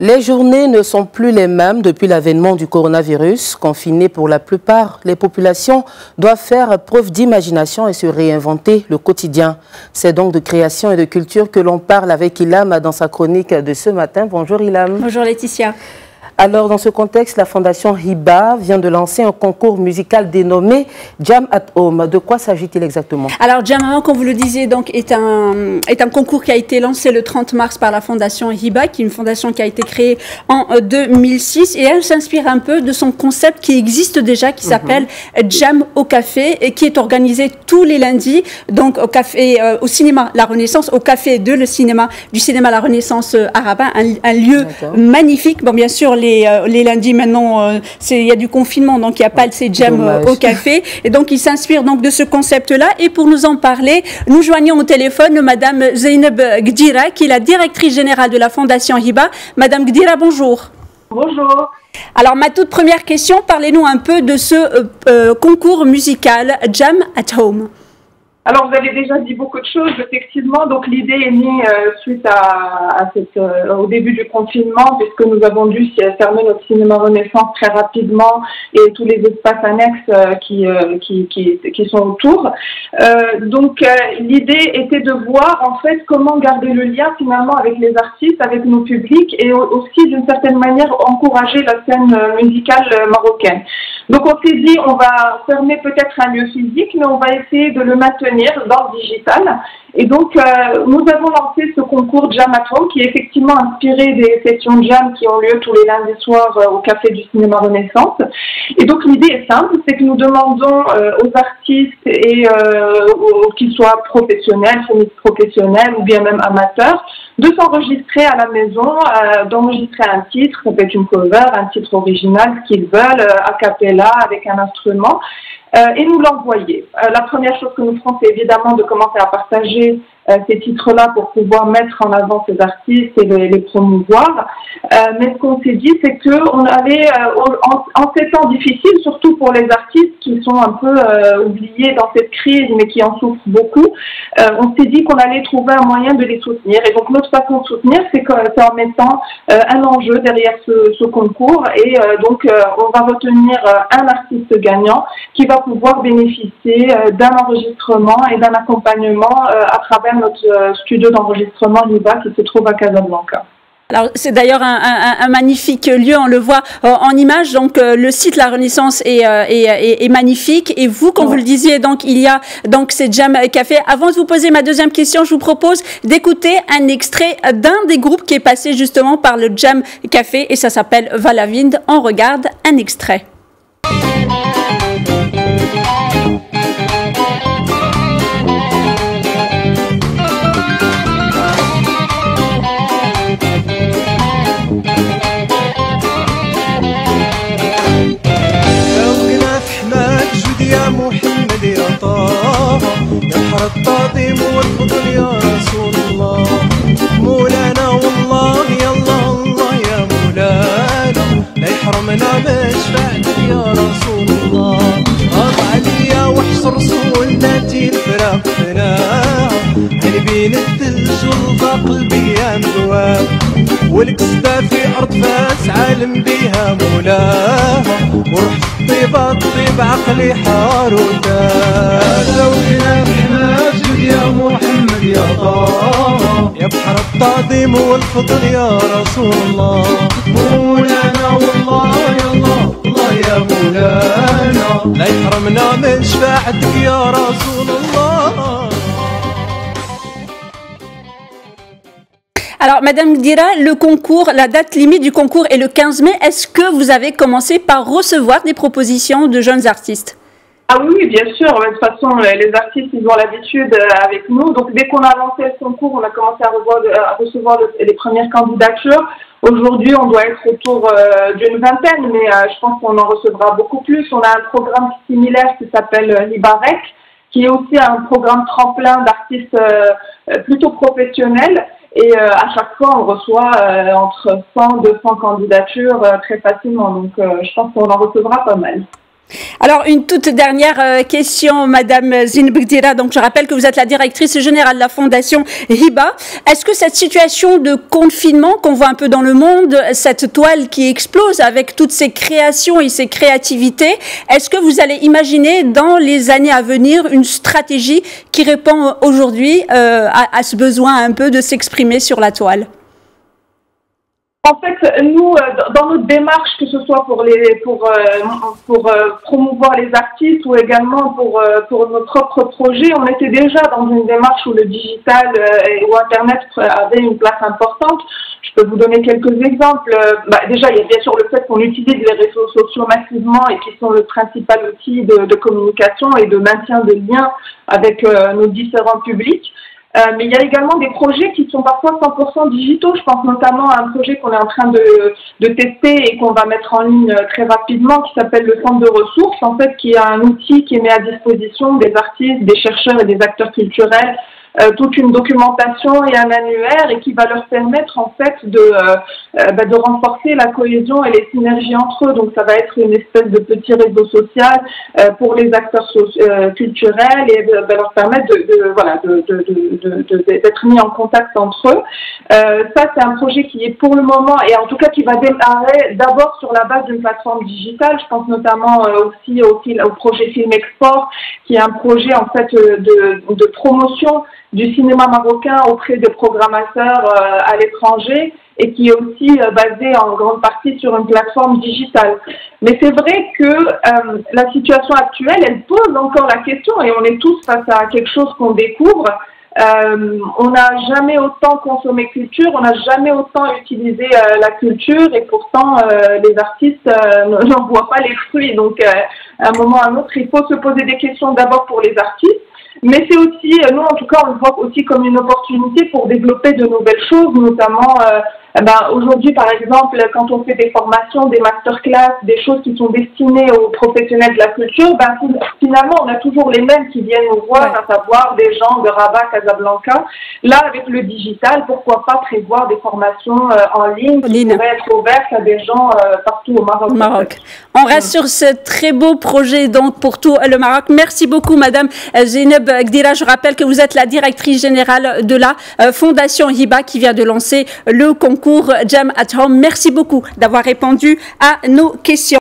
Les journées ne sont plus les mêmes depuis l'avènement du coronavirus. Confinées pour la plupart, les populations doivent faire preuve d'imagination et se réinventer le quotidien. C'est donc de création et de culture que l'on parle avec Ilham dans sa chronique de ce matin. Bonjour Ilham. Bonjour Laetitia. Alors, dans ce contexte, la Fondation Hiba vient de lancer un concours musical dénommé Jam at Home. De quoi s'agit-il exactement? Alors, Jam at Home, comme vous le disiez, donc, est un concours qui a été lancé le 30 mars par la Fondation Hiba, qui est une fondation qui a été créée en 2006. Et elle s'inspire un peu de son concept qui existe déjà, qui s'appelle Jam au café, et qui est organisé tous les lundis, donc au café, au cinéma La Renaissance, au café du cinéma La Renaissance à Rabat, un lieu magnifique. Bon, bien sûr, les lundis maintenant, il y a du confinement, donc il n'y a pas ces jams au café. Et donc, il s'inspire donc de ce concept-là. Et pour nous en parler, nous joignons au téléphone Madame Zeynep Gdira, qui est la directrice générale de la Fondation Hiba. Madame Gdira, bonjour. Bonjour. Alors, ma toute première question, parlez-nous un peu de ce concours musical Jam at Home. Alors, vous avez déjà dit beaucoup de choses, effectivement. Donc, l'idée est née suite au début du confinement, puisque nous avons dû fermer notre cinéma Renaissance très rapidement et tous les espaces annexes qui sont autour. Donc, l'idée était de voir, en fait, comment garder le lien, finalement, avec les artistes, avec nos publics et aussi, d'une certaine manière, encourager la scène musicale marocaine. Donc, on s'est dit, on va fermer peut-être un lieu physique, mais on va essayer de le maintenir dans le digital. Et donc, nous avons lancé ce concours Jam at Home qui est effectivement inspiré des sessions jam qui ont lieu tous les lundis soirs au Café du Cinéma Renaissance. Et donc, l'idée est simple, c'est que nous demandons aux artistes, et qu'ils soient professionnels, semi-professionnels ou bien même amateurs, de s'enregistrer à la maison, d'enregistrer un titre, ça peut être une cover, un titre original, ce qu'ils veulent, a cappella, avec un instrument, et nous l'envoyer. La première chose que nous ferons, c'est évidemment de commencer à partager ces titres-là pour pouvoir mettre en avant ces artistes et les promouvoir. Mais ce qu'on s'est dit, c'est qu'on allait, en ces temps difficiles, surtout pour les artistes qui sont un peu oubliés dans cette crise, mais qui en souffrent beaucoup, on s'est dit qu'on allait trouver un moyen de les soutenir. Et donc, notre façon de soutenir, c'est en mettant un enjeu derrière ce concours. Et donc, on va retenir un artiste gagnant qui va pouvoir bénéficier d'un enregistrement et d'un accompagnement à travers notre studio d'enregistrement Hiba qui se trouve à Casablanca. Alors, c'est d'ailleurs un magnifique lieu, on le voit en image, donc le site La Renaissance est magnifique. Et vous, comme vous le disiez, donc il y a donc ces Jam Café. Avant de vous poser ma deuxième question, je vous propose d'écouter un extrait d'un des groupes qui est passé justement par le Jam Café et ça s'appelle Valavind. On regarde un extrait. يا محمد يا طه يا بحر التعظيم والفضل يا رسول الله مولانا والله يا الله الله يا مولانا لا يحرمنا من شفاعتك يا رسول الله قاطع عليا وحش رسولنا الفراق فناها عيني بين الثلج والضاق قلبي يا مذواب والكسبة في أرض فاس عالم بيها مولاها وروح طيبة طيب عقلي حار وتاب زوجنا بحناجك يا محمد يا طه يا بحر التعظيم والفضل يا رسول الله مولانا والله يا الله الله يا مولانا لا يحرمنا من شفاعتك يا رسول الله. Alors, Madame Gdira, le concours, la date limite du concours est le 15 mai. Est-ce que vous avez commencé par recevoir des propositions de jeunes artistes? Ah oui, bien sûr. De toute façon, les artistes, ils ont l'habitude avec nous. Donc, dès qu'on a lancé le concours, on a commencé à recevoir les premières candidatures. Aujourd'hui, on doit être autour d'une vingtaine, mais je pense qu'on en recevra beaucoup plus. On a un programme similaire qui s'appelle Libarec, qui est aussi un programme tremplin d'artistes plutôt professionnels. Et à chaque fois, on reçoit entre 100 et 200 candidatures très facilement. Donc, je pense qu'on en recevra pas mal. Alors, une toute dernière question, Madame Zeyneb Gdira. Donc, je rappelle que vous êtes la directrice générale de la Fondation Hiba. Est-ce que cette situation de confinement qu'on voit un peu dans le monde, cette toile qui explose avec toutes ces créations et ces créativités, est-ce que vous allez imaginer dans les années à venir une stratégie qui répond aujourd'hui à ce besoin un peu de s'exprimer sur la toile? En fait, nous, dans notre démarche, que ce soit pour promouvoir les artistes ou également pour nos propres projets, on était déjà dans une démarche où le digital ou Internet avait une place importante. Je peux vous donner quelques exemples. Déjà, il y a bien sûr le fait qu'on utilise les réseaux sociaux massivement et qui sont le principal outil de communication et de maintien des liens avec nos différents publics. Mais il y a également des projets qui sont parfois 100% digitaux. Je pense notamment à un projet qu'on est en train de tester et qu'on va mettre en ligne très rapidement, qui s'appelle le Centre de ressources, en fait, qui est un outil qui met à disposition des artistes, des chercheurs et des acteurs culturels toute une documentation et un annuaire, et qui va leur permettre en fait de renforcer la cohésion et les synergies entre eux. Donc ça va être une espèce de petit réseau social pour les acteurs culturels et leur permettre d'être mis en contact entre eux. Ça, c'est un projet qui est pour le moment, et en tout cas qui va démarrer d'abord sur la base d'une plateforme digitale. Je pense notamment aussi au projet Film Export, qui est un projet en fait de promotion du cinéma marocain auprès des programmateurs à l'étranger, et qui est aussi basé en grande partie sur une plateforme digitale. Mais c'est vrai que la situation actuelle, elle pose encore la question, et on est tous face à quelque chose qu'on découvre. On n'a jamais autant consommé culture, on n'a jamais autant utilisé la culture, et pourtant les artistes n'en voient pas les fruits. Donc à un moment ou à un autre, il faut se poser des questions d'abord pour les artistes. Mais c'est aussi, nous en tout cas, on le voit aussi comme une opportunité pour développer de nouvelles choses, notamment aujourd'hui par exemple, quand on fait des formations, des masterclass, des choses qui sont destinées aux professionnels de la culture, finalement on a toujours les mêmes qui viennent nous voir, à savoir des gens de Rabat, Casablanca. Là, avec le digital, pourquoi pas prévoir des formations en ligne qui pourraient être ouvertes à des gens partout au Maroc. On reste sur ce très beau projet donc pour tout le Maroc. Merci beaucoup Madame Zeyneb Gdira. Je rappelle que vous êtes la directrice générale de la Fondation Hiba qui vient de lancer le concours Jam at Home. Merci beaucoup d'avoir répondu à nos questions.